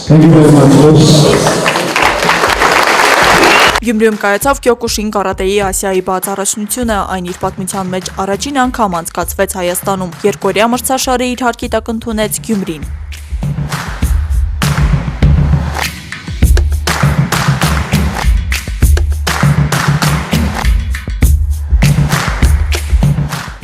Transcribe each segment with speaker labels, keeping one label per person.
Speaker 1: Thank you very much.
Speaker 2: Գյումրիում կայացավ Կյոկուշին կարատեի Ասիայի բաց առաջնությունը, այն իր պատմության մեջ առաջին անգամ անցկացվեց Հայաստանում, երկօրյա մրցաշարը իր հարկի տակ ընդունեց Գյումրին։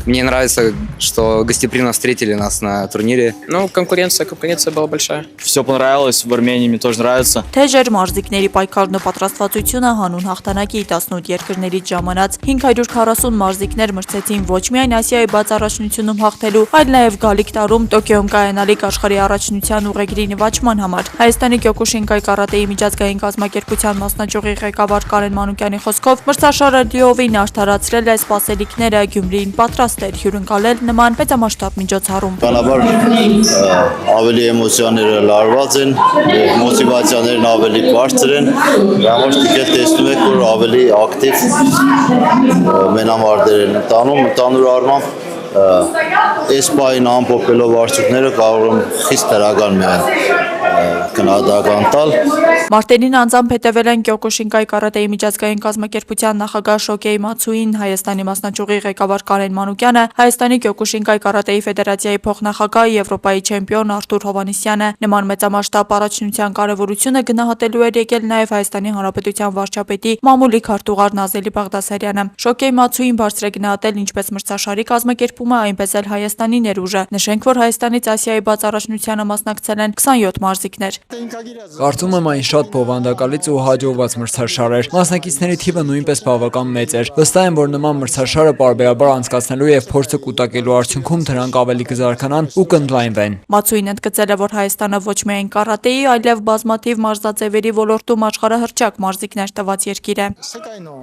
Speaker 3: Мне нравится, что гостеприимно встретили нас на турнире.
Speaker 4: Ну, конкуренция была большая.
Speaker 5: Все понравилось, в Армении мне тоже нравится.
Speaker 2: Թեժեր մարզիկների պայքարն ու պատրաստվածությունը հանուն հաղթանակի 18 երկրներից ժամանած 540 մարզիկներ մրցեցին ոչ միայն Ասիայի բաց առաջնությունում հաղթելու, այլ նաև գալիք տարում Տոկիոյում կայանալիք աշխարհի առաջնության ուղեգրի նվաճման համար։ Հայաստանի Կյոկուշինկայի կարատեի միջազգային կազմակերպության մասնաճյուղի ղեկավար Կարեն Մանուկյանի խոսքով մրցաշարը լիովին արդարացրել է սպասելիքները, Գյումրին պատրաստ հյուրընկալել նման մեծամասշտաբ միջոցառում։
Speaker 6: Բնականաբար ավելի էմոցիաները լարված են, մոտիվացիաներն ավելի բարձր են, համար դուք տեսնում եք, որ ավելի ակտիվ մենամարտեր են ընդանուր առմամբ այս պահին ամփոփելով արդյունքները կարող եմ խիստ դրական միայն գնահատական տալ։
Speaker 2: Մարտերին անձամբ հետևել են Կյոկուշինկայի կարատեի միջազգային կազմակերպության նախագահ Շոկեյ Մացուին, Հայաստանի մասնաճյուղի ղեկավար Կարեն Մանուկյանը, Հայաստանի Կյոկուշինկայի կարատեի ֆեդերացիայի փոխնախագահ Եվրոպայի չեմպիոն Արթուր Հովհաննիսյանը։ Նման մեծամասշտաբ առաջնության կարևորությունը գնահատելու էր եկել նաև Հայաստանի Հանրապետության վարչապետի մամուլի քարտուղար Նազելի Բաղդասարյանը։ Շոկեյ Մացուին բարձր է գնահատել ինչպես մրցաշարի կազմակերպումը, այնպես էլ Հայաստանի ներուժը։ Նշենք, որ Հայաստանից Ասիայի բաց առաջնությանը մասնակցել են 27 մարզիկներ։
Speaker 5: Կարծում եմ այն շատ բովանդակալից ու հաջողված մրցաշար էր։ Մասնակիցների թիվը նույնպես բավական մեծ էր։ Վստահ եմ, որ նման մրցաշարը պարբերաբար անցկացնելու եւ փորձը կուտակելու արդյունքում դրանք ավելի կզարգանան ու կընդլայնվեն։
Speaker 2: Մացուին ընդգծել է, որ Հայաստանը ոչ միայն կարատեի, այլև բազմաթիվ մարզաձևերի ոլորտում աշխարհահռչակ մարզիկներ տված երկիր է։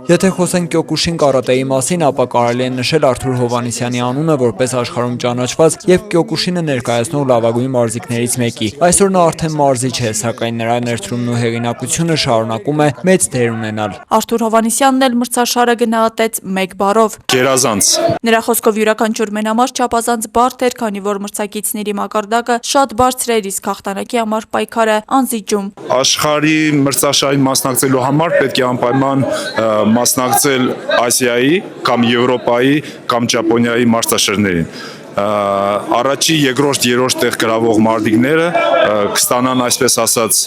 Speaker 5: Եթե խոսենք Կյոկուշին կարատեի մասին, ապա կարելի է նշել Արթուր Հովհաննիսյանի անունը որպես աշխարհում ճանաչված եւ Կյոկուշինը ներկայացնող լավագույն մարզիկներից մեկի։ Այսօր նա արդեն մարզիչ է, սակայն նրա ներդրումն ու հեղինակությունը շարունակում է մեծ դեր ունենալ։
Speaker 2: Արթուր Հովհաննիսյանն էլ մրցաշարը գնահատեց մեկ բառով՝
Speaker 7: գերազանց։
Speaker 2: Նրա խոսքով յուրաքանչյուր մենամարտ չափազանց բարդ էր, քանի որ մրցակիցների մակարդակը շատ բարձր էր, իսկ հաղթանակի համար պայքարը անզիջում։
Speaker 7: Աշխարհի մրցաշարին մասնակցելու համար պետք է անպայման մասնակցել Ասիայի կամ Եվրոպայի կամ Ճապոնիայի մրցաշարներին։ Առաջի, երկրորդ, երրորդ տեղ գրավող մարդիկները կստանան, այսպես ասած,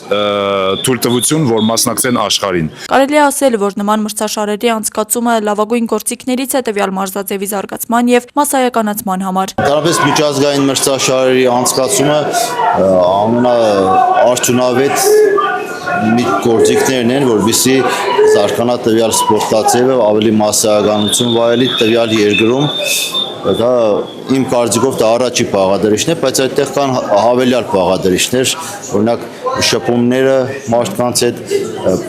Speaker 7: թույլտվություն, որ մասնակցեն աշխարհին։
Speaker 2: Կարելի է ասել, որ նման մրցաշարերի անցկացումը լավագույն գործիքներից է տվյալ մարզաձևի զարգացման եւ մասսայականացման համար։
Speaker 6: Դրանպես միջազգային մրցաշարերի անցկացումը ամենաարդյունավետ մի գործիքներն են, որովհետեւ զարգանա տվյալ սպորտացիը, ավելի մասսայականություն վայելի տվյալ երկրում։ Դա իմ կարծիքով դա առաջի բաղադրիչն է, բայց այդտեղ կան հավելյալ բաղադրիչներ, օրինակ շփումները մարդկանց հետ,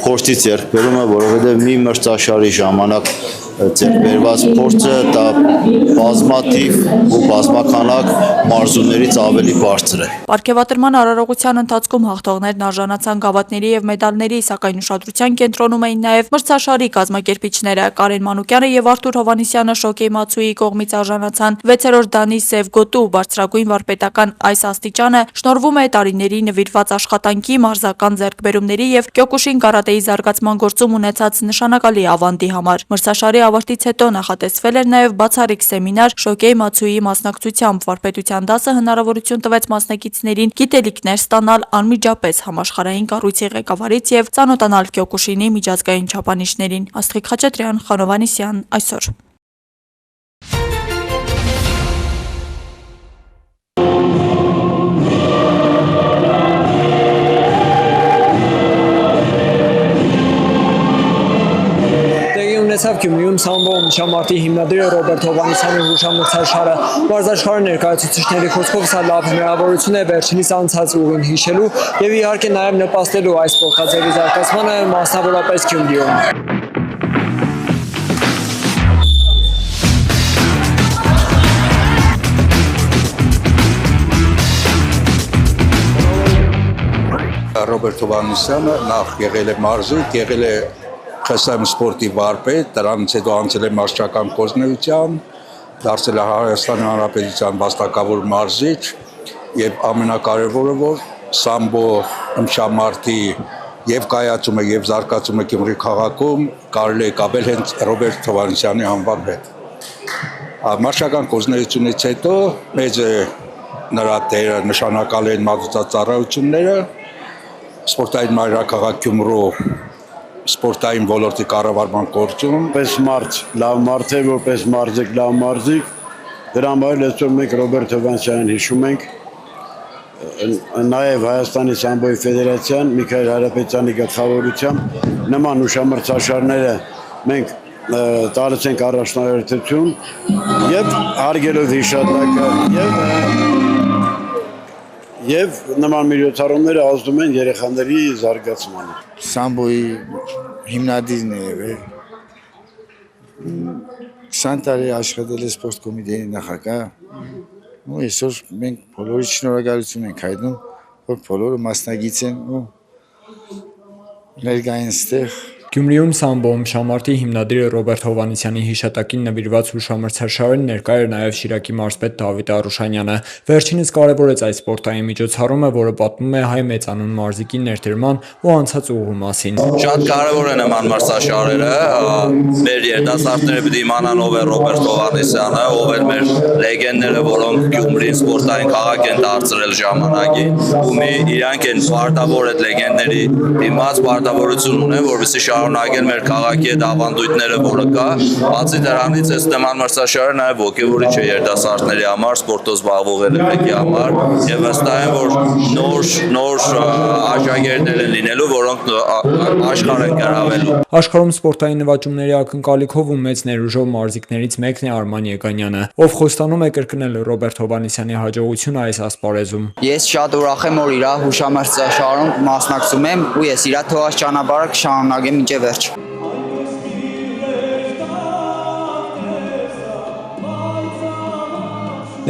Speaker 6: փորձի ձեռքբերումը, որովհետև մի մրցաշարի ժամանակ ձեռքբերված փորձը դա բազմաթիվ ու բազմականակ մարզումներից ավելի բարձր է։
Speaker 2: Պարգևատրման արարողության ընթացքում հաղթողներն արժանացան գավաթների եւ մեդալների, սակայն ուշադրության կենտրոնում էին նաեւ մրցաշարի կազմակերպիչները։ Կարեն Մանուկյանը եւ Արթուր Հովհաննիսյանը Շոկեյ Մացուի կողմից արժանացան 6-րդ դանի սև գոտու բարձրագույն վարպետական այս աստիճանը շնորհվում է տարիների նվիրված աշխատանքի, մարզական ձեռքբերումների եւ Կյոկուշին կարատեի զարգացման գործում ունեցած նշանակալի ավանդի համար։ Մրցաշարի ավարտից հետո նախատեսվել էր նաև բացառիկ սեմինար Շոկեյ Մացուի մասնակցությամբ։ Վարպետության դասը հնարավորություն տվեց մասնակիցներին գիտելիքներ ստանալ անմիջապես համաշխարհային կառույցի ղեկավարից եւ ծանոթանալ Կյոկուշինի միջազգային չափանիշներին։ Աստղիկ Խաչատրյան, Խանո Վանեսյան, այսօր։
Speaker 5: Ունեցավ Գյումրիում սամբո միջամարտի հիմնադիրը Ռոբերտ Հովհաննիսյանի հուշամրցաշարը։ Մարզաշխարհի ներկայացուցիչների խոսքով սա լավ հնարավորություն է վերջինիս անցած ուղին հիշելու եւ իհարկե նաեւ նպաստելու այս սպորտաձևի զարգացմանը, մասնավորապես Գյումրիում։
Speaker 8: Ռոբերտ Հովհաննիսյանը նախ եղել է մարզիկ, եղել է ԽՍՀՄ սպորտի վարպետ, դրանից հետո անցել է մարզչական գործունեության, դարձել է Հայաստանի Հանրապետության վաստակավոր մարզիչ եւ ամենակարևորը որ սամբո ըմշամարտի եւ կայացումը եւ զարգացումը Գյումրի քաղաքում կարելի է կապել հենց Ռոբերտ Հովհաննիսյանի անվան հետ։ Մարշական կորձունեությունից հետո մեծ նրա դերը նշանակալ են մատուցած ծառայությունները սպորտային մայրաքաղաք Գյումրու սպորտային ոլորտի կառավարման գործում
Speaker 1: Պես մարդ, լավ մարդ է, որպես մարզիկ, լավ մարզիկ, դրա համար այսօր մենք Ռոբերտ Հովհաննիսյանին հիշում ենք, նաև Հայաստանի Սամբոյի Ֆեդերացիան Միքայել Հարապետյանի գլխավորությամբ նման հուշամրցաշարները մենք տալիս ենք առաջնահերթություն եւ հարգելով հիշատակը եւ նման միջոցառումները ազդում են երեխաների զարգացմանը։
Speaker 9: Սամբոյի հիմնադիրն է 20 տարի աշխատել է սպորտ կոմիտեի նախագահ ու այսօր մենք բոլորի շնորհակալություն ենք հայտնում, որ բոլորը մասնագիծ են ու ներկային ստեղ
Speaker 10: Գյումրիում սամբո ըմշամարտի հիմնադիրը Ռոբերտ Հովհաննիսյանի հիշատակին նվիրված հուշամրցաշարին ներկա էր նաև Շիրակի մարզպետ Դավիթ Արուշանյանը։ Վերջինս կարևորեց այս սպորտային միջոցառումը, որը պատմում է հայ մեծանուն մարզիկի ներդրման ու անցած ուղու մասին։
Speaker 11: Շատ կարևոր է նման մրցաշարերը, մեր երիտասարդները պիտի իմանան ով է Ռոբերտ Հովհաննիսյանը, ով են մեր լեգենդները, որոնք Գյումրին սպորտային քաղաք են դարձրել ժամանակին, ու իրանք են պարտավոր այդ լեգենդների դիմաց պարտավորություն ունեն, որովհետեւ շարունակեն մեր քաղաքի այդ ավանդույթները, որը կա, բացի դրանից այս նման մրցաշարը նաև ոգևորիչ է երիտասարդների համար, սպորտով զբաղվող մեկի համար, եւ վստահ եմ, որ նոր աշակերտներ են լինելու, որոնք աշխարհ են գրավելու։
Speaker 10: Աշխարհում սպորտային նվաճումների ակնկալիքով ու մեծ ներուժով մարզիկներից մեկն է Արման Եկանյանը, ով խոստանում է կրկնել Ռոբերտ Հովհաննիսյանի հաջողությունը այս ասպարեզում։
Speaker 12: Ես շատ ուրախ եմ, որ իր հուշամրցաշարում մասնակցում եմ ու ես իր թողած ճանապարհը կշարունակեմ մինչև վերջ։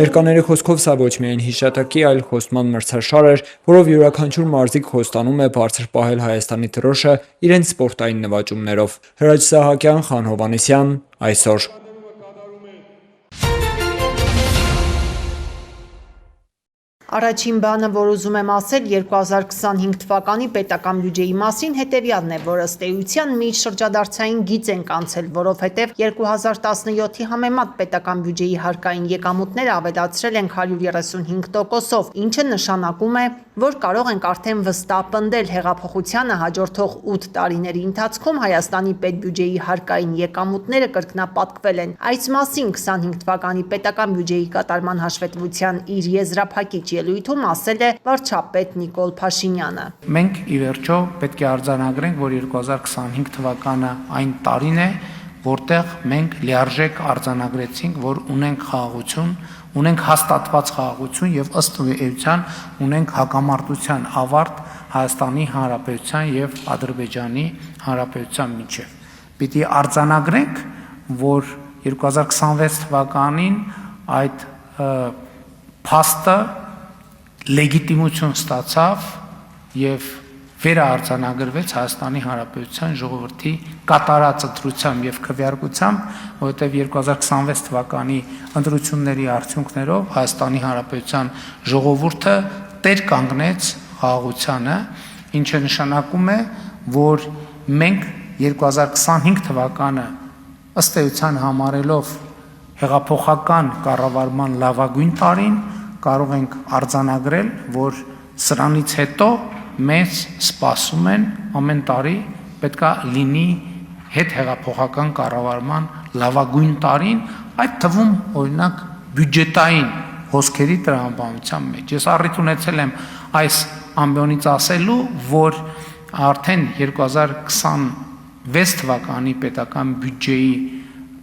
Speaker 10: Ներկաների խոսքով սա ոչ միայն հիշատակի, այլ խոստման մրցաշար էր, որով յուրաքանչյուր մարզիկ խոստանում է բարձր պահել Հայաստանի դրոշը իրենց սպորտային նվաճումներով։ Հրաչ Սահակյան, Խան Հովհաննիսյան, այսօր։
Speaker 13: Առաջին բանը, որ ուզում եմ ասել 2025 թվականի պետական բյուջեի մասին հետևյալն է, որ ըստ էության մի շրջադարձային գիծ են կանցել, որովհետև 2017-ի համեմատ պետական բյուջեի հարկային եկամուտները ավելացրել են 135%-ով, ինչը նշանակում է, որ կարող ենք արդեն վստահ պնդել հեղափոխությանը հաջորդող 8 տարիների ընթացքում Հայաստանի պետբյուջեի հարկային եկամուտները կրկնապատկվել են։ Այս մասին 25 թվականի պետական բյուջեի կատարման հաշվետվության իր եզրափակիչ ելույթում ասել է վարչապետ Նիկոլ Փաշինյանը։
Speaker 14: Մենք ի վերջո պետք է արձանագրենք, որ 2025 թվականը այն տարին է, որտեղ մենք լիարժեք արձանագրեցինք, որ ունենք խաղաղություն, ունենք հաստատված խաղաղություն եւ ըստ էության ունենք հակամարտության ավարտ Հայաստանի Հանրապետության եւ Ադրբեջանի Հանրապետության միջեւ։ Պիտի արձանագրենք, որ 2026 թվականին այդ փաստը լեգիտիմություն ստացավ եւ վերաարձանագրվեց Հայաստանի Հանրապետության ժողովրդի կատարած ընտրությամբ եւ քվեարկությամբ, որովհետեւ 2026 թվականի ընտրությունների արդյունքներով Հայաստանի Հանրապետության ժողովուրդը տեր կանգնեց խաղաղությանը, ինչը նշանակում է, որ մենք 2025 թվականը ըստ էության համարելով հեղափոխական կառավարման լավագույն տարին կարող ենք արձանագրել, որ սրանից հետո մեզ սպասում են ամեն տարի պետքա լինի հետ հեղափոխական կառավարման լավագույն տարին, այդ թվում օրինակ բյուջետային հոսքերի տրամաբանության մեջ։ Ես առիթ ունեցել եմ այս ամբիոնից ասելու, որ արդեն 2026 թվականի պետական բյուջեի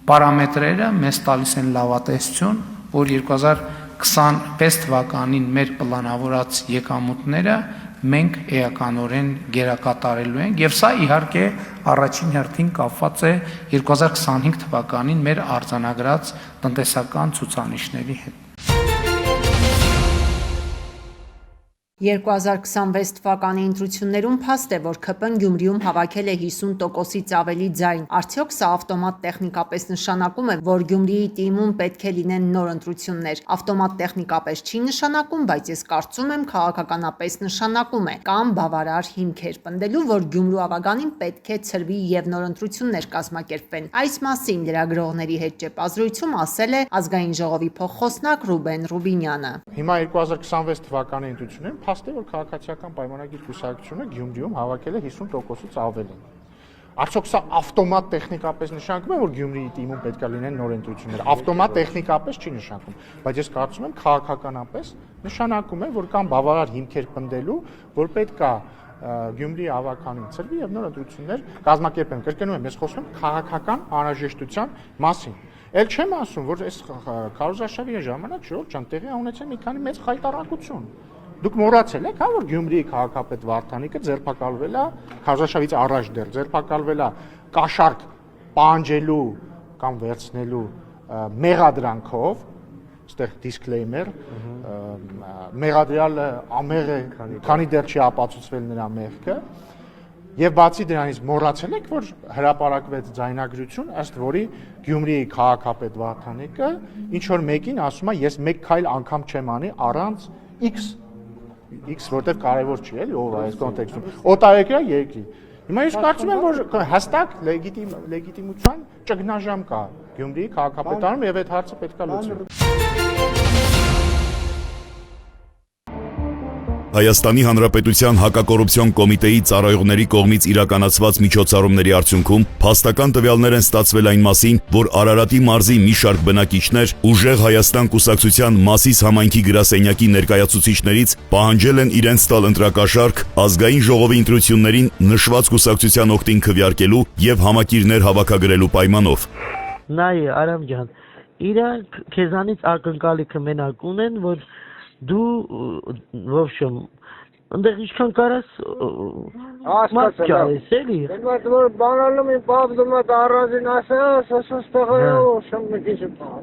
Speaker 14: պարամետրերը մեզ տալիս են լավատեսություն, որ 2026 թվականին մեր պլանավորած եկամուտները մենք էականորեն գերակատարելու ենք եւ սա իհարկե առաջին հերթին կապված է 2025 թվականին մեր արձանագրած տնտեսական ցուցանիշների հետ։
Speaker 13: 2026 թվականի ընտրություններում փաստ է, որ ՔՊ-ն Գյումրիում հավաքել է 50%-ից ավելի ձայն։ Արդյոք սա ավտոմատ տեխնիկապես նշանակում է, որ Գյումրիի թիմում պետք է լինեն նոր ընտրություններ։ Ավտոմատ տեխնիկապես չի նշանակում, բայց ես կարծում եմ քաղաքականապես նշանակում է, կամ բավարար հիմքեր պնդելու, որ Գյումրու ավագանին պետք է ցրվի եւ նոր ընտրություններ կազմակերպվեն։ Այս մասին լրագրողների հետ ճեպազրույցում ասել է ազգային ժողովի փոխխոսնակ Ռուբեն Ռուբինյանը։
Speaker 15: Հիմա 2026 թվականի ընտրություններում փաստ է, որ քաղաքացիական պայմանագիր կուսակցությունը Գյումրիում հավաքել է 50%-ից ավելին։ Արդյոք սա ավտոմատ տեխնիկապես նշանակում է, որ Գյումրիի թիմում պետք է լինեն նոր ընտրություններ։ Ավտոմատ տեխնիկապես չի նշանակում, բայց ես կարծում եմ քաղաքականապես նշանակում է, որ կան բավարար հիմքեր պնդելու, որ պետք է Գյումրիի ավականին ցրվի եւ նոր ընտրություններ կազմակերպեն։ Կրկնում եմ, ես խոսում եմ քաղաքական անհրաժեշտության մասին։ Էլ չեմ ասում, որ այս քարոզարշավի ժամանակ ժողովուրդ ջան տեղի ունեցել մի քանի մեծ խայտառակություն։ Դուք մոռացել եք, հա, որ Գյումրիի քաղաքապետ Վարդանիկը ձերբակալվել է քարոզարշավից առաջ դեռ ձերբակալվել է կաշառք պահանջելու կամ վերցնելու մեղադրանքով, այստեղ disclaimer, մեղադրյալը ամեղ է, քանի դեռ չի ապացուցվել նրա մեղքը։ Եվ բացի դրանից մոռացել եք, որ հրապարակվեց ձայնագրություն, ըստ որի Գյումրիի քաղաքապետ Վարդանիկը ինչ որ մեկին ասում է, ես մեկ քայլ անգամ չեմ անի առանց X, որտեղ կարևոր չի, էլի, ով է այս կոնտեքստում։ Օտարերկրյա երկրի։ Հիմա ես կարծում եմ, որ հստակ լեգիտիմության ճգնաժամ կա Գյումրիի քաղաքապետարանում եւ այդ հարցը պետք է լուծել։
Speaker 16: Հայաստանի Հանրապետության հակակոռուպցիոն կոմիտեի ծառայողների կողմից իրականացված միջոցառումների արդյունքում փաստական տվյալներ են ստացվել այն մասին, որ Արարատի մարզի մի շարք բնակիչներ ուժեղ Հայաստան կուսակցության Մասիս համայնքի գրասենյակի ներկայացուցիչներից պահանջել են իրենց տալ ընտրակաշառք ազգային ժողովի ընտրություններին նշված կուսակցության օգտին քվեարկելու եւ համակիրներ հավաքագրելու պայմանով։
Speaker 17: Նայ Արամ ջան, իրանք քեզանից ակնկալիքը մենակ ունեն, որ դու ոբշեմ այնտեղ ինչքան կարաս մասկալես էլի
Speaker 18: բայց որ բանալում եմ բաբդում եմ առանձին ասես ստեղը շեմ մի քիչ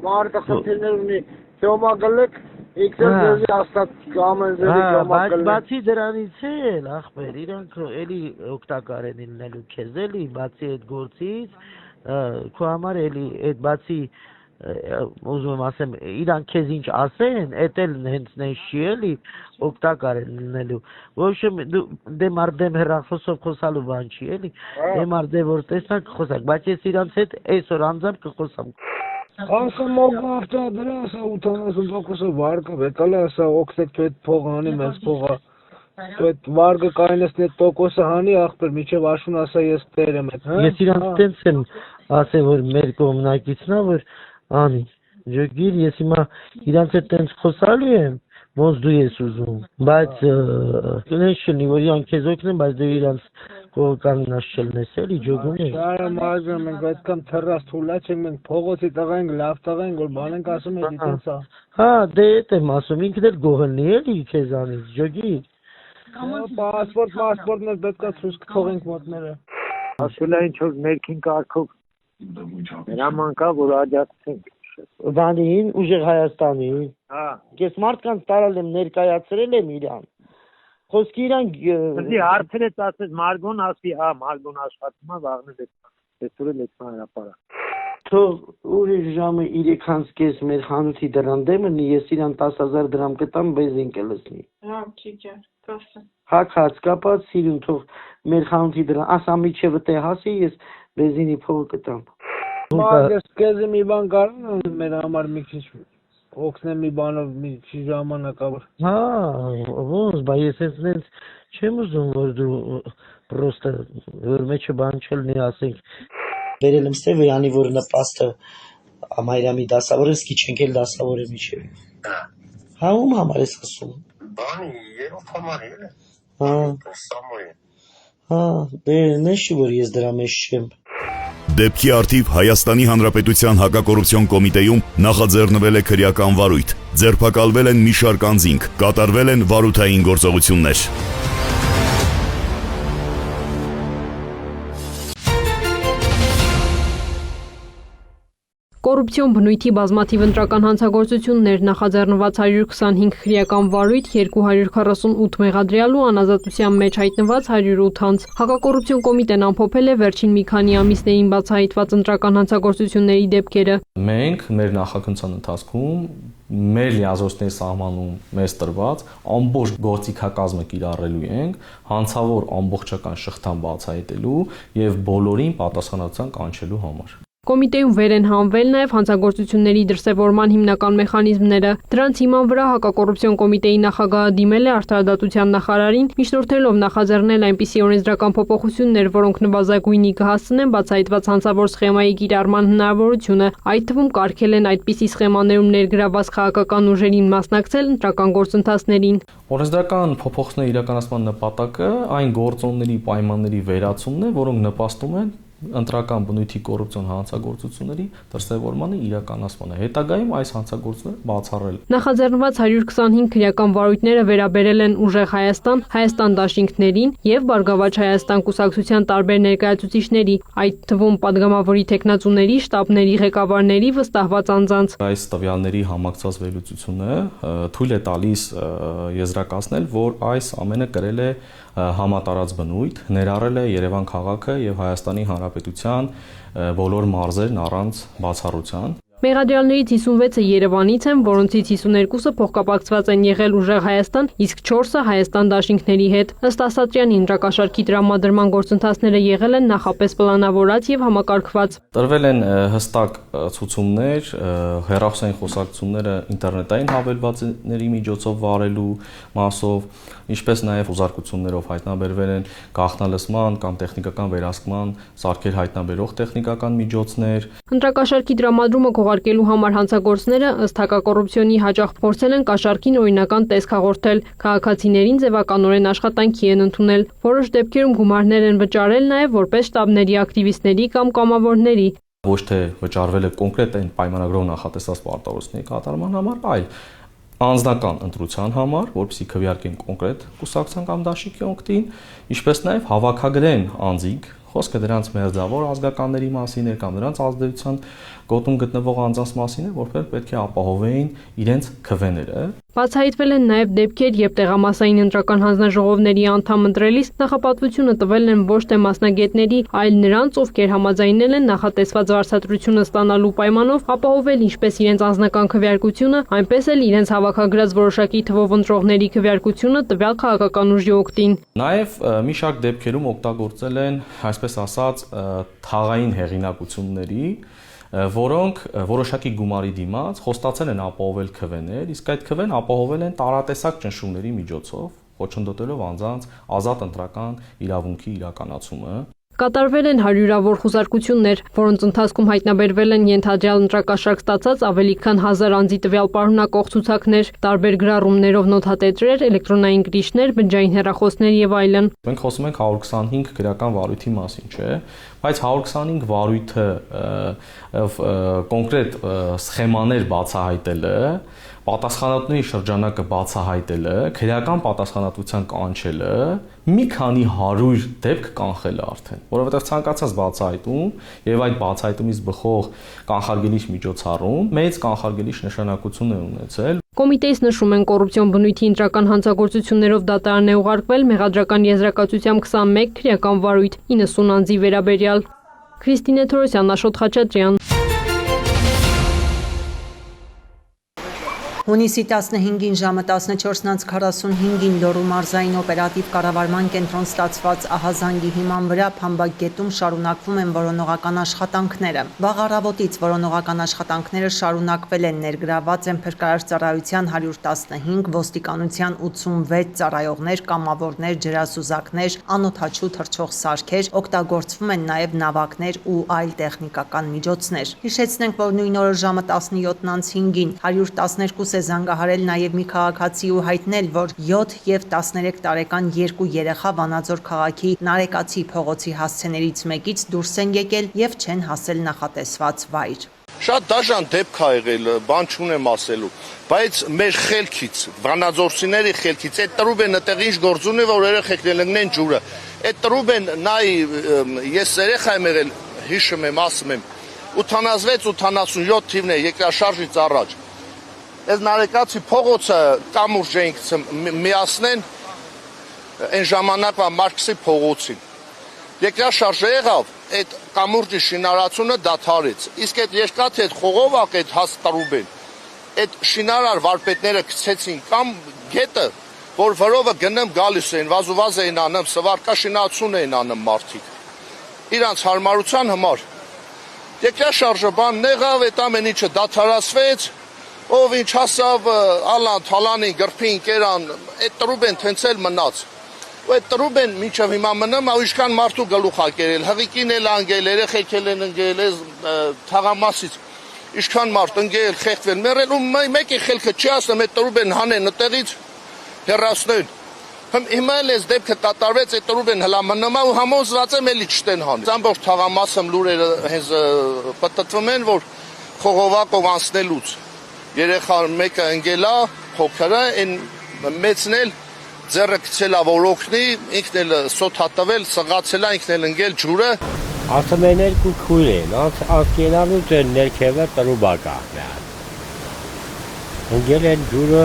Speaker 18: մարդը խնդիրներ ունի ճոմագլեք իքսել աստած կամենզերի ճոմագլեք
Speaker 17: բացի դրանից էլ ախպեր իրանք էլի օգտակար են լինելու քեզ էլի բացի այդ գործից քո համար էլի այդ բացի ուզում եմ ասեմ, իրանք քեզ ինչ ասեն, էդ էլ հենց նենց չի էլի օգտակար են լինելու։ Ոչ դե մարդեմ հեռախոսով խոսալու բան չի էլի։ Դե մարդ որ տեսնակ խոսակ, բայց ես իրանց հետ այսօր անձամբ կխոսամ։
Speaker 18: Ասա մոգ ավտոդրա, ասա 80%-ով վարկը վեկալ է, ասա օգտեք դու այդ փողը անի մեզ փողը։ Դու այդ վարկը կայնես այդ տոկոսը հանի ախպեր, միջև աշուն ասա ես տեր եմ այդ։
Speaker 17: Ես իրանց տենց եմ ասել, որ մեր կողմնակիցն է, որ Անի, ջոգիր, ես հիմա իրանց հետ տենց խոսալու եմ, ոնց դու ես ուզում, բայց նենց չլինի, որ իրանք քեզ օգնեն, բայց դու իրանց կողքաննաս չլնես էլի, ջոգում ես։
Speaker 18: Շարը մազում ենք, այդքան թռած թուլաց ենք, մենք փողոցի տղա ենք, լավ տղա ենք, որ բան ենք ասում ենք, դիտենց է։
Speaker 17: Հա, դե էդ եմ ասում, ինքն էլ գողելնի էլի քեզանից, ջոգիր։
Speaker 18: Պասպորտ մեր պետք է ցույց կթողենք մոտները։ Ասում է ինչ որ ներքին կարգով հրամանկա, որ աջակցենք
Speaker 17: Վանին, ուժեղ Հայաստանին։
Speaker 18: Հա։
Speaker 17: Ես մարդկանց տարալ եմ, ներկայացրել եմ իրան։ Խոսքի իրանք
Speaker 18: Դի հարցրեց ասես Մարգոն ասի, հա, Մարգոն աշխատում է, վաղն է այսօր էլ էս հրապարակ։
Speaker 17: Թող ուրիշ ժամը 3:30 մեր խանութի դրան դեմն ես իրան 10,000 դրամ կտամ, բեզին կլսնի։
Speaker 19: Հա, ճիճա, կասա։
Speaker 17: Հակած կապած սիրուն թող մեր խանութի դրան, ասա միջև տե հասի ես բեզինի փողը կտամ։
Speaker 18: Ես կեզի մի բան կարան մեր համար մի քիչ օգնեմ մի բանով մի քիչ ժամանակավոր։
Speaker 17: Հա, ոնց, բայց ես այնց չեմ ուզում որ դու պրոստը որ մեջը բան չլինի ասենք։ Վերել եմ Ստեվյանի որ նպաստը ամայրամի դասավորը սկիչ ենք էլ դասավորը միջև։ Հա, ում համար ես ասում։
Speaker 20: Բանի երրորդ համար է։
Speaker 17: Հա։
Speaker 20: Սամոյ։
Speaker 17: Հա, դե նշի որ ես դրա մեջ չեմ։
Speaker 16: Դեպքի արդիվ Հայաստանի Հանրապետության հակակոռուպցիոն կոմիտեում նախաձեռնվել է քրեական վարույթ, ձերբակալվել են մի շարք անձինք, կատարվել են վարութային գործողություններ։
Speaker 21: Կոռուպցիոն բնույթի բազմաթիվ ընտրական հանցագործություններ, նախաձեռնված 125 քրեական վարույթ, 248 մեղադրյալ ու անազատության մեջ հայտնված 108 անձ։ Հակակոռուպցիոն կոմիտեն ամփոփել է վերջին մի քանի ամիսներին բացահայտված ընտրական հանցագործությունների դեպքերը։
Speaker 22: Մենք մեր նախաքննության ընթացքում մեր լիազորությունների սահմանում մեզ տրված ամբողջ գործիքակազմը կիրառելու ենք, հանցավոր ամբողջական շղթան բացահայտելու եւ բոլորին պատասխանատվության կանչելու համար։
Speaker 21: Կոմիտեում վեր են հանվել նաև հանցագործությունների դրսևորման հիմնական մեխանիզմները։ Դրանց հիման վրա հակակոռուպցիոն կոմիտեի նախագահը դիմել է Արդարադատության նախարարին, միջնորդելով նախաձեռնել այնպիսի օրենսդրական փոփոխություններ, որոնք նվազագույնի կհասցնեն բացահայտված հանցավոր սխեմայի կիրառման հնարավորությունը, այդ թվում կարգել են այդպիսի սխեմաներում ներգրավված քաղաքական ուժերին մասնակցել ընտրական գործընթացներին։
Speaker 22: Օրենսդրական փոփոխությունների իրականացման նպատակը այն գործոնների պայմանների վերացումն է, որոնք նպաստում են ընտրական բնույթի կոռուպցիոն հանցագործությունների դրսևորմանը իրականացմանը, հետագայում այս հանցագործությունները բացառել։
Speaker 21: Նախաձեռնված 125 քրեական վարույթները վերաբերել են Ուժեղ Հայաստան, Հայաստան դաշինքներին եւ Բարգավաճ Հայաստան կուսակցության տարբեր ներկայացուցիչների, այդ թվում падգամավորի տեխնացուների, շտաբների ղեկավարների վստահված անձանց։
Speaker 22: Այս տվյալների համակցված վերլուծությունը թույլ է տալիս եզրակացնել, որ այս ամենը կրել է համատարած բնույթ, ներառել է Երևան քաղաքը եւ Հայաստանի Հանրապետության բոլոր մարզերն առանց բացառության։
Speaker 21: Մեղադրյալներից 56-ը Երևանից են, որոնցից 52-ը փոխկապակցված են եղել Ուժեղ Հայաստան, իսկ 4-ը Հայաստան դաշինքների հետ։ Ըստ Ասատրյանի ընտրակաշառքի տրամադրման գործընթացները եղել են նախապես պլանավորած եւ համակարգված։
Speaker 22: Տրվել են հստակ ցուցումներ, հեռախոսային խոսակցությունները ինտերնետային հավելվածների միջոցով վարելու մասով, ինչպես նաև ուզարկություններով հայտնաբերվել են գաղտնալսման կամ տեխնիկական վերահսկման սարքեր հայտնաբերող տեխնիկական միջոցներ։
Speaker 21: Ընտրակաշառքի տրամադրումը քողարկելու համար հանցագործները ըստ հակակոռուպցիոնի հաճախ փորձել են կաշառքին օրինական տեսք հաղորդել, քաղաքացիներին ձևականորեն աշխատանքի են ընդունել, որոշ դեպքերում գումարներ են վճարել նաև որպես շտաբների ակտիվիստների կամ կամավորների։
Speaker 22: Ոչ թե վճարվել է կոնկրետ այն պայմանագրով նախատեսված պարտավորությունների կատարման համար, այլ անձնական ընտրության համար, որպեսզի քվեարկեն կոնկրետ կուսակցության կամ դաշինքի օգտին, ինչպես նաև հավաքագրեն անձինք, խոսքը դրանց մերձավոր ազգականների մասին է կամ նրանց ազդեցության գոտում գտնվող անձանց մասին է, որոնք պետք է ապահովեին իրենց քվեները։
Speaker 21: Բացահայտվել են նաև դեպքեր, երբ տեղամասային ընտրական հանձնաժողովների անդամ ընտրելիս նախապատվությունը տվել են ոչ թե մասնագետների, այլ նրանց, ովքեր համաձայնել են նախատեսված վարձատրությունը ստանալու պայմանով ապահովել ինչպես իրենց անձնական քվեարկությունը, այնպես էլ իրենց հավաքագրած որոշակի թվով ընտրողների քվեարկությունը տվյալ քաղաքական ուժի օգտին։
Speaker 22: Նաև մի շարք դեպքերում օգտագործել են, այսպես ասած, թաղային հեղինակությունների, որոնք որոշակի գումարի դիմաց խոստացել են ապահովել քվեներ, իսկ այդ քվեն ապահովել են տարատեսակ ճնշումների միջոցով, խոչընդոտելով անձանց ազատ ընտրական իրավունքի իրականացումը։
Speaker 21: Կատարվել են հարյուրավոր խուզարկություններ, որոնց ընթացքում հայտնաբերվել են ենթադրյալ ընտրակաշառք ստացած ավելի քան 1000 անձի տվյալ պարունակող ցուցակներ, տարբեր գրառումներով նոթատետրեր, էլեկտրոնային գրիչներ, բջջային հեռախոսներ եւ այլն։
Speaker 22: Մենք խոսում ենք 125 քրեական վարույթի մասին, չէ՞, բայց 125 վարույթը կոնկրետ սխեմաներ բացահայտելը, պատասխանատուների շրջանակը բացահայտելը, քրեական պատասխանատվության կանչելը, մի քանի 100 դեպք կանխել է արդեն, որովհետև ցանկացած բացահայտում եւ այդ բացահայտումից բխող կանխարգելիչ միջոցառում մեծ կանխարգելիչ նշանակություն է ունեցել։
Speaker 21: Կոմիտեից նշում են կոռուպցիոն բնույթի ընտրական հանցագործություններով դատարան է ուղարկվել մեղադրական եզրակացությամբ 21 քրեական վարույթ 90 անձի վերաբերյալ։ Քրիստինե Թորոսյան, Աշոտ Խաչատրյան։
Speaker 13: Հունիսի 15-ին ժամը 14:45-ին Լոռու մարզային օպերատիվ կառավարման կենտրոն ստացված ահազանգի հիման վրա Փամբակ գետում շարունակվում են որոնողական աշխատանքները։ Վաղ առավոտից որոնողական աշխատանքները շարունակվել են, ներգրաված են Փրկարարծառայության 115, ոստիկանության 86 ծառայողներ, կամավորներ, ջրասուզակներ, անօդաչու թռչող սարքեր, օգտագործվում են նաև նավակներ ու այլ տեխնիկական միջոցներ։ Հիշեցնենք, որ նույն օրը ժամը 17:05-ին 112 է զանգահարել նաև մի քաղաքացի ու հայտնել, որ 7 եւ 13 տարեկան երկու երեխա Վանաձոր քաղաքի Նարեկացի փողոցի հասցեներից մեկից դուրս են եկել եւ չեն հասել նախատեսված վայր։
Speaker 20: Շատ դաժան դեպք ա եղել, բան չունեմ ասելու, բայց մեր խելքից, վանաձորցիների խելքից, այդ տրուբեն այդտեղ ինչ գործ ունի, որ երեխեքն ընկնեն ջուրը։ Այդ տրուբեն նայ ես երեխա եմ եղել, հիշում եմ, ասում եմ, 86-87 թիվն է երկրաշարժից առաջ։ Այս Նարեկացի փողոցը կամուրջ էինք միացնեն այն ժամանակվա Մարքսի փողոցին։ Երկրաշարժը եղավ, այդ կամուրջի շինարարությունը դադարեց։ Իսկ այդ երկաթի այդ խողովակ, այդ հաստրուբեն, այդ շինարար վարպետները գցեցին կամ գետը, որ վրովը գնեմ գալիս էին, վազուվազ էին անում, սվարկաշինացություն էին անում մարդիկ։ Իրանց հարմարության համար։ Երկրաշարժը բանն եղավ, այդ ամեն ինչը դադարացվեց, ով ինչ հասավ ալան, թալանին, գրփին, կերան, այդ տրուբեն թենցել մնաց։ Ու այդ տրուբեն մինչև հիմա մնում, ինչքան մարդու գլուխ ա կերել, հղիկին էլ անգել, երեխեք էլ են ընկել, թաղամասից, ինչքան մարդ ընկել, խեղդվել, մեռել, ու մեկի խելքը չի ասում, այդ տրուբեն հանեն այդտեղից հեռացնեն։ Հիմա էլ այս դեպքը կատարվեց, այդ տրուբեն հլա մնում ու համոզված եմ էլի չտեն հանել։ Ամբողջ թաղամասում լուրերը հենց պտտվում են, որ խողովակով անցնելուց երեխա մեկը ընկելա, փոքրը, այն մեծն էլ ձեռը գցելա որ օգնի, ինքն էլ սոթ հատվել, սղացելա, ինքն էլ ընկել ջուրը։
Speaker 3: Ասում են երկու քույր են, ասկենալուց են ներքևը տրուբակա։ Ընկել են ջուրը,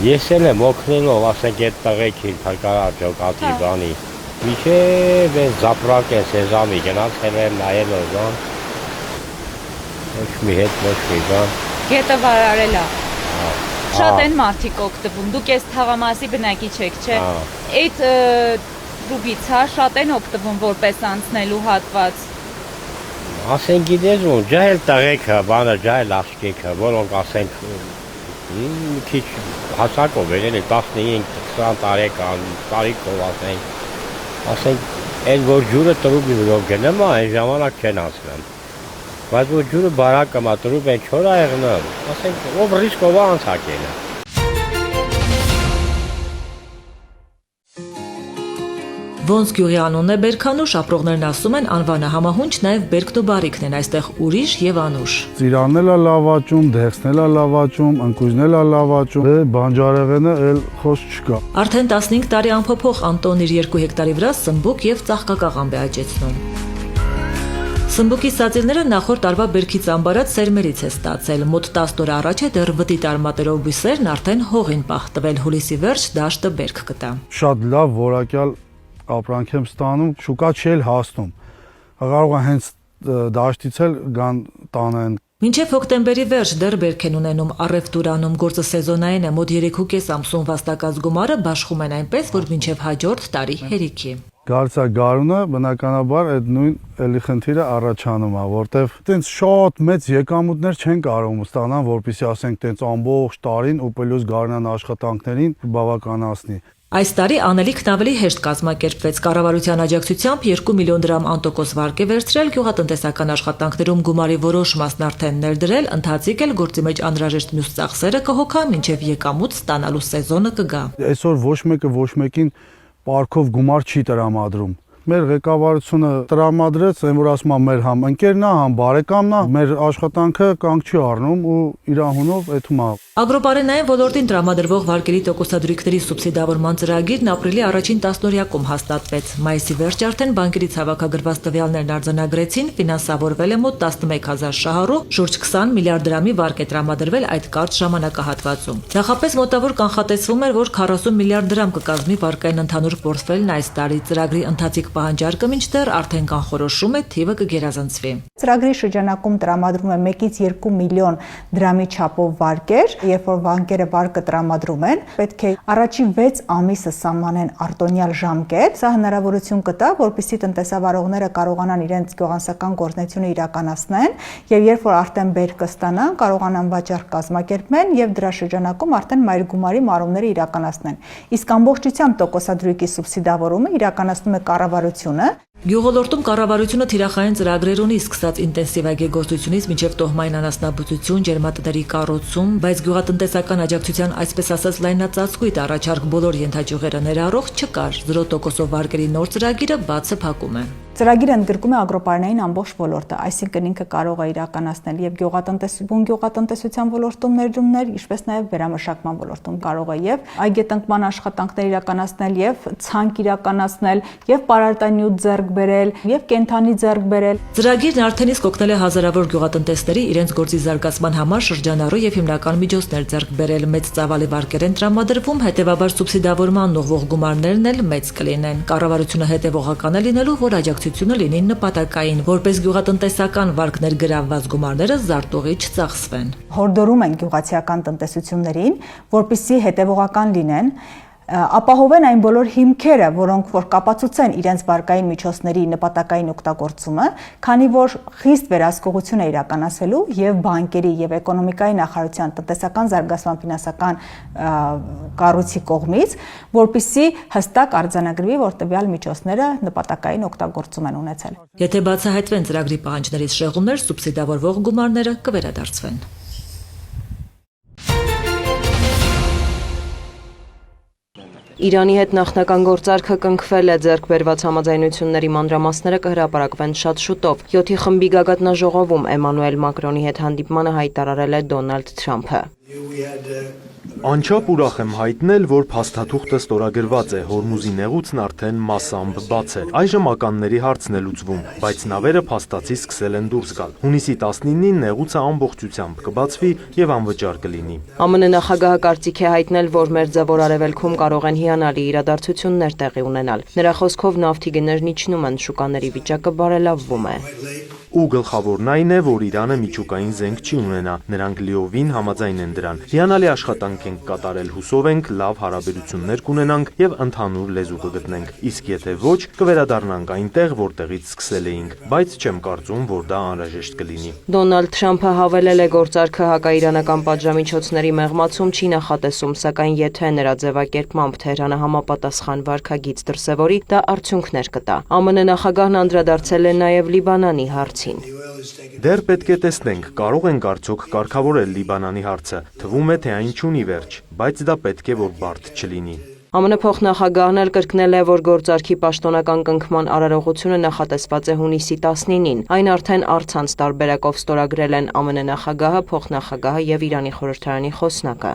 Speaker 3: ես էլ եմ օգնելով, ասենք այդ տղեկին, թակարար ջոկատի բանի, միջև են զապրակ են սեզամի, գնացել եմ նայելով բան, ոչ մի հետ, ոչ մի բան։
Speaker 4: Գետը վարարել է։ Շատ են մարդիկ օգտվում, դուք ես թաղամասի բնակիչ եք, չէ։ Այդ ռուբից հա շատ են օգտվում որպես անցնելու հատված։
Speaker 3: Ասենք գիտես ում, ջահել տղեկը, բանը ջահել աշկեքը, որոնք ասենք մի քիչ հասակով են, 15-20 տարեկան, տարիքով ասենք, այն որ ջուրը տրուբի վրով գնեմ, այն ժամանակ չեն անցնեմ։ Բայց որ ջուրը բարակը մա տրուբ են չոր ա եղնում, ասենք, ով ռիսկով ա անցակել է։
Speaker 23: Ոնց գյուղի անունն է Բերքանուշ, ապրողներն ասում են անվանը համահունչ նաև Բերքն ու բարիքն են, այստեղ ուրիշ եւ անուշ։
Speaker 24: Ծիրանն էլ է լավաճում, դեղսն էլ է լավաճում, ընկույզն էլ է լավաճում, բանջարեղենը էլ խոսք չկա։
Speaker 23: Արդեն 15 տարի անփոփոխ Անտոն իր 2 հեկտարի վրա սմբուկ եւ ծաղկակաղամբ է աճեցնում։ Սմբուկի սածիլները նախորդ տարվա բերքից ամբարած սերմերից է ստացել։ Մոտ 10 օր առաջ է դեռ վտի տարմատերով բույսերն արդեն հողին պահտվել, հուլիսի վերջ դաշտը բերք կտա։
Speaker 24: Շատ լավ որակյալ ապրանք եմ ստանում, շուկա չել հասնում։ Կարող է հենց դաշտից էլ գան տանեն։
Speaker 23: Մինչև հոկտեմբերի վերջ դեռ բերք են ունենում առևտուրանում, գործը սեզոնային է, մոտ 3.5 ամսում վաստակած գումարը բաշխում են այնպես, որ մինչև հաջորդ տարի հերիքի։
Speaker 24: Գարցա գարունը բնականաբար այդ նույն էլի խնդիրը առաջանում է, որտեվ տենց շատ մեծ եկամուտներ չեն կարող ստանան, որպեսզի ասենք տենց ամբողջ տարին ու պլյուս գարնան աշխատանքներին բավականացնի։
Speaker 23: Այս տարի անելիքն ավելի հեշտ կազմակերպվեց, կառավարության աջակցությամբ 2 միլիոն դրամ անտոկոս վարկ է վերցրել, գյուղատնտեսական աշխատանքներում գումարի որոշ մասն արդեն ներդրել, ընթացիկ էլ գործի մեջ անհրաժեշտ մյուս ծախսերը կհոգա, մինչև եկամուտ ստանալու սեզոնը կգա։
Speaker 24: Այսօր ոչ մեկը ոչ մեկին պարկով գումար չի տրամադրում։ Մեր ղեկավարությունը տրամադրեց, այն որ ասում եմ մեր համ ընկերն է, համ բարեկամն է, մեր աշխատանքը կանգ չի առնում ու իր անունով էթում է։
Speaker 23: Ագրոպարենային ոլորտին տրամադրվող վարկերի տոկոսադրույքների սուբսիդավորման ծրագիրն ապրիլի առաջին տասնօրյակում հաստատվեց։ Մայիսի վերջ արդեն բանկերից հավաքագրված տվյալներն արձանագրեցին, ֆինանսավորվել է մոտ 11,000 շահառու, շուրջ 20 միլիարդ դրամի վարկ է տրամադրվել այդ կարճ ժամանակահատվածում։ Նախապես մոտավոր կանխատեսվում էր, որ 40 միլիարդ դրամ կկազմի վարկային ընդհանուր պորտֆելն այս տարի։ Ծրագրի ընթացիկ պահանջարկը մինչդեռ արդեն կանխորոշում է, թիվը կգերազանցվի։
Speaker 25: Ծրագրի շրջանակում տրամադրվում է 1-ից 2 միլիոն դրամի չափով վարկեր, երբ որ բանկերը վարկը տրամադրում են, պետք է առաջին 6 ամիսը սահմանեն արտոնյալ ժամկետ։ Սա հնարավորություն կտա, որպեսզի տնտեսավարողները կարողանան իրենց գյուղատնտեսական գործունեությունը իրականացնեն, եւ երբ որ արդեն բերք ստանան, կարողանան վաճառք կազմակերպեն եւ դրա շրջանակում արդեն մայր գումարի մարումները իրականացնեն։ Իսկ ամբողջությամբ տոկոսադրույքի սուբսիդավորումը իրականացնում է կառավարությունը։
Speaker 23: Գյուղոլորտում կառավարությունը թիրախային ծրագրեր ունի սկսած ինտենսիվ այգեգործությունից մինչև տոհմային անասնաբուծություն, ջերմատների կառուցում, բայց գյուղատնտեսական աջակցության այսպես ասած լայնածածկույթ առաջարկ բոլոր ենթաճյուղերը ներառող չկար։ 0% վարկերի նոր ծրագիրը բացը փակում է։
Speaker 25: Ծրագիրը ընդգրկում է ագրոպարենային ամբողջ ոլորտը, այսինքն ինքը կարող է իրականացնել եւ գյուղատնտեսության ոլորտում ներդրումներ, ինչպես նաեւ վերամշակման ոլորտում կարող է եւ այգետնկման աշխատանքներ իրականացնել եւ ցանկ իրականացնել եւ արտանյութ ձեռք բերել եւ կենթանի ձեռք բերել։
Speaker 23: Ծրագիրն արդեն իսկ օգնել է հազարավոր գյուղատնտեսների իրենց գործի զարգացման համար շրջանառու եւ հիմնական միջոցներ ձեռք բերել, մեծ ծավալի վարկեր են տրամադրվում, հետեւաբար սուբսիդավորման ուղղող գումարներն էլ մեծ կլինեն։ Կառավարությունը հետեւողական է լինելու, որ աջակցությունը լինի նպատակային, որպես գյուղատնտեսական վարկներ գրավված գումարները զարտուղի չծախսվեն։
Speaker 25: Հորդորում են գյուղացիական տնտեսություններին, որպեսզի հետևողական լինեն, ապահովեն այն բոլոր հիմքերը, որոնք որ կապացուցեն իրենց վարկային միջոցների նպատակային օգտագործումը, քանի որ խիստ վերահսկողություն է իրականացվելու եւ բանկերի եւ էկոնոմիկայի նախարարության տնտեսական զարգացման ֆինանսական կառույցի կողմից, որպեսզի հստակ արձանագրվի, որ տվյալ միջոցները նպատակային օգտագործում են ունեցել։
Speaker 23: Եթե բացահայտվեն ծրագրի պահանջներից շեղումներ, սուբսիդավորվող գումարները կվերադարձվեն։
Speaker 2: Իրանի հետ նախնական գործարքը կնքվել է, ձեռք բերված համաձայնությունների մանրամասները կհրապարակվեն շատ շուտով։ 7-ի խմբի գագաթնաժողովում Էմանուել Մակրոնի հետ հանդիպմանը հայտարարել է Դոնալդ Թրամփը։
Speaker 5: Անչափ ուրախ եմ հայտնել, որ փաստաթուղթը ստորագրված է, Հորմուզի նեղուցն արդեն մասամբ բաց է։ Այժմ ականների հարցն է լուծվում, բայց նավերը փաստացի սկսել են դուրս գալ։ Հունիսի 19-ին նեղուցը ամբողջությամբ կբացվի եւ անվճար կլինի։
Speaker 2: ԱՄՆ նախագահը կարծիք է հայտնել, որ Մերձավոր Արևելքում կարող են հիանալի իրադարձություններ տեղի ունենալ։ Նրա խոսքով նավթի գներն իջնում են, շուկաների վիճակը բարելավվում է։
Speaker 5: Ու գլխավորն այն է, որ Իրանը միջուկային զենք չի ունենա, նրանք լիովին համաձայն են դրան։ Հիանալի աշխատանք ենք կատարել, հուսով ենք լավ հարաբերություններ կունենանք եւ ընդհանուր լեզու կգտնենք։ Իսկ եթե ոչ, կվերադառնանք այնտեղ, որտեղից սկսել էինք, բայց չեմ կարծում, որ դա անհրաժեշտ կլինի։
Speaker 2: Դոնալդ Թրամփը հավելել է գործարքը հակաիրանական պատժամիջոցների մեղմացում չի նախատեսում, սակայն եթե նրա ձևակերպմամբ Թեհրանը համապատասխան վարքագիծ դրսևորի, դա արդյունքներ կտա։ ԱՄՆ նախագահն անդրադարձել է նաեւ Լիբանանի հարցին։
Speaker 5: Դեռ պետք է տեսնենք, կարող ենք արդյոք կարգավորել Լիբանանի հարցը։ Թվում է, թե այն չունի վերջ, բայց դա պետք է որ բարդ չլինի։
Speaker 2: ԱՄՆ փոխնախագահն էլ կրկնել է, որ գործարքի պաշտոնական կնքման արարողությունը նախատեսված է հունիսի 19-ին։ Այն արդեն առցանց տարբերակով ստորագրել են ԱՄՆ նախագահը, փոխնախագահը եւ Իրանի խորհրդարանի խոսնակը։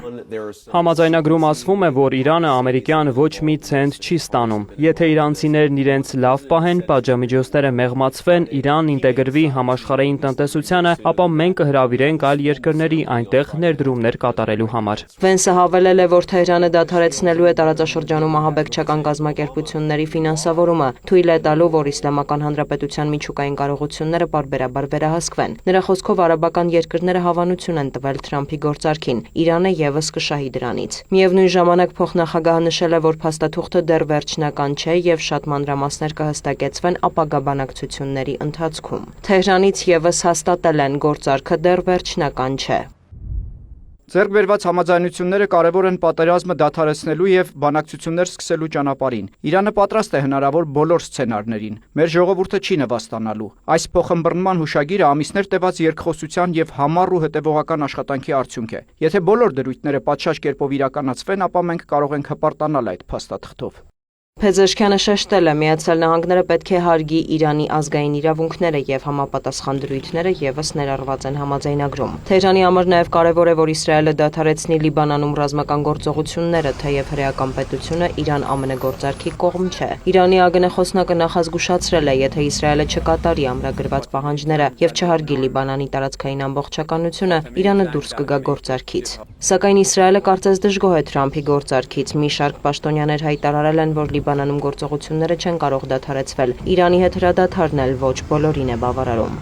Speaker 6: Համաձայնագրում ասվում է, որ Իրանը ամերիկյան ոչ մի ցենտ չի ստանում։ Եթե իրանցիներն իրենց լավ պահեն, պատժամիջոցները մեղմացվեն, Իրանն ինտեգրվի համաշխարհային տնտեսությանը, ապա մենք կհրավիրենք այլ երկրների այնտեղ ներդրումներ կատարելու համար։
Speaker 2: Վենսը հավելել է, որ Թեհրանը դադարեցնելու է տարածաշրջանում ահաբեկչական կազմակերպությունների ֆինանսավորումը, թույլ է տալու, որ Իսլամական Հանրապետության միջուկային կարողությունները պարբերաբար վերահսկվեն։ Նրա խոսքով արաբական երկրները հավանություն են տվել Թրամփի գործարքին, Իրանը եւս կշահի դրանից։ Միևնույն ժամանակ փոխնախագահը նշել է, որ փաստաթուղթը դեռ վերջնական չէ եւ շատ մանրամասներ կհստակեցվեն ապագա բանակցությունների ընթացքում։ Թեհրանից եւս հաստատել են գործարքը դեռ վերջնական չէ։
Speaker 7: Ձեռք բերված համաձայնությունները կարևոր են պատերազմը դադարեցնելու եւ բանակցություններ սկսելու ճանապարհին։ Իրանը պատրաստ է հնարավոր բոլոր սցենարներին։ Մեր ժողովուրդը չի նվաստանալու։ Այս փոխըմբռնման հուշագիրը ամիսներ տևած երկխոսության եւ համառ ու հետեւողական աշխատանքի արդյունք է։ Եթե բոլոր դրույթները պատշաճ կերպով իրականացվեն, ապա մենք կարող ենք հպարտանալ այդ փաստաթղթով։
Speaker 2: Փեզեշքյանը շեշտել է, Միացյալ Նահանգները պետք է հարգի Իրանի ազգային իրավունքները եւ համապատասխան դրույթները եւս ներառված են համաձայնագրում։ Թեհրանի համար նաեւ կարեւոր է, որ Իսրայելը դադարեցնի Լիբանանում ռազմական գործողությունները, թեև հրեական պետությունը Իրան-ԱՄՆ գործարքի կողմ չէ։ Իրանի ԱԳՆ խոսնակը նախազգուշացրել է, եթե Իսրայելը չկատարի ամրագրված պահանջները եւ չհարգի Լիբանանի տարածքային ամբողջականությունը, Իրանը դուրս կգա գործարքից։ Սակայն Իսրայելը կարծես դժգոհ է Թրամփի գործարքից։ Մի շարք պաշտոնյաներ հայտարարել են, որ Լիբանանում գործողությունները չեն կարող դադարեցվել։ Իրանի հետ հրադադարն էլ ոչ բոլորին է բավարարում։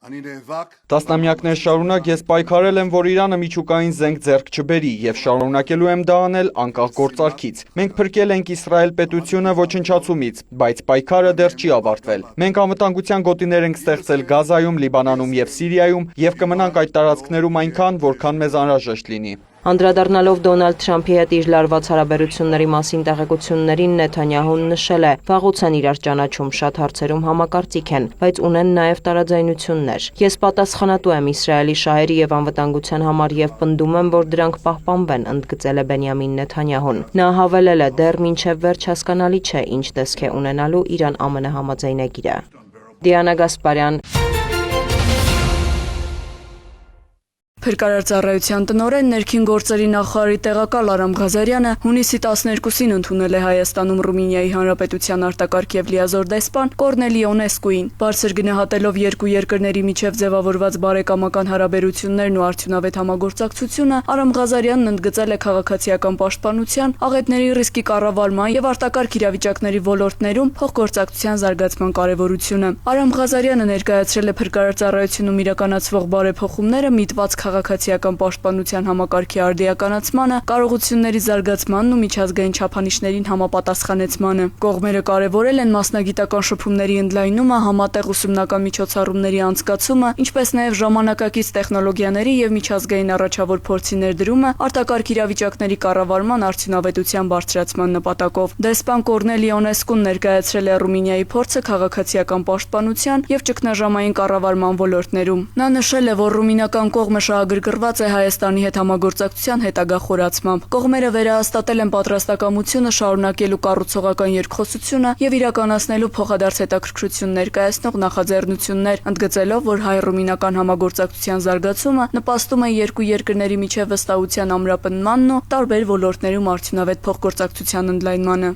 Speaker 8: Տասնամյակներ շարունակ ես պայքարել եմ, որ Իրանը միջուկային զենք ձեռք չբերի եւ շարունակելու եմ դա անել անկախ գործարքից։ Մենք փրկել ենք Իսրայել պետությունը ոչնչացումից, բայց պայքարը դեռ չի ավարտվել։ Մենք անվտանգության գոտիներ ենք ստեղծել Գազայում, Լիբանանում եւ Սիրիայում եւ կմնանք այդ տարածքներում այնքան, որքան մեզ անհրաժեշտ լինի։
Speaker 2: Անդրադառնալով Դոնալդ Թրամփի հետ իր լարված հարաբերությունների մասին տեղեկություններին Նեթանյահուն նշել է. վաղուց են իրար ճանաչում, շատ հարցերում համակարծիք են, բայց ունեն նաև տարաձայնություններ։ Ես պատասխանատու եմ Իսրայելի շահերի եւ անվտանգության համար եւ պնդում եմ, որ դրանք պահպանվեն, ընդգծել է Բենյամին Նեթանյահուն։ Նա հավելել է, դեռ մինչև վերջ հասկանալի չէ, ինչ տեսք է ունենալու Իրան-ԱՄՆ համաձայնագիրը։ Դիանա Գասպարյան
Speaker 1: Փրկարար ծառայության տնօրեն ներքին գործերի նախարարի տեղակալ Արամ Ղազարյանը հունիսի 12-ին ընդունել է Հայաստանում Ռումինիայի Հանրապետության արտակարգ եւ լիազոր դեսպան Կորնելի Օնեսկուին։ Բարձր գնահատելով երկու երկրների միջև ձևավորված բարեկամական հարաբերություններն ու արդյունավետ համագործակցությունը, Արամ Ղազարյանն ընդգծել է քաղաքացիական պաշտպանության, աղետների ռիսկի կառավարման եւ արտակարգ իրավիճակների ոլորտներում փոխգործակցության զարգացման կարեւորությունը։ Արամ Ղազարյանը ներկայացրել է Փրկարար ծառայությունում իրականացվող բարեփոխումները միտված քաղաքացիական պաշտպանության համակարգի արդիականացմանը, կարողությունների զարգացմանն ու միջազգային չափանիշներին համապատասխանեցմանը։ Կողմերը կարևորել են մասնագիտական շփումների ընդլայնումը, համատեղ ուսումնական միջոցառումների անցկացումը, ինչպես նաև ժամանակակից տեխնոլոգիաների եւ միջազգային առաջավոր փորձի ներդրումը արտակարգ իրավիճակների կառավարման արդյունավետության բարձրացման նպատակով։ Դեսպան Կորնելի Օնեսկուն ներկայացրել է Ռումինիայի փորձը քաղաքացիական պաշտպանության եւ ճգնաժամային կառավարման ոլորտներում։ Նա նշել է, որ ռումինական կողմը շահագրգռված է Հայաստանի հետ համագործակցության հետագա խորացմամբ։ Կողմերը վերահաստատել են պատրաստակամությունը շարունակելու կառուցողական երկխոսությունը եւ իրականացնելու փոխադարձ հետաքրքրություն ներկայացնող նախաձեռնություններ, ընդգծելով, որ հայ-ռումինական համագործակցության զարգացումը նպաստում է երկու երկրների միջև վստահության ամրապնդմանն ու տարբեր ոլորտներում արդյունավետ փոխգործակցության ընդլայնմանը։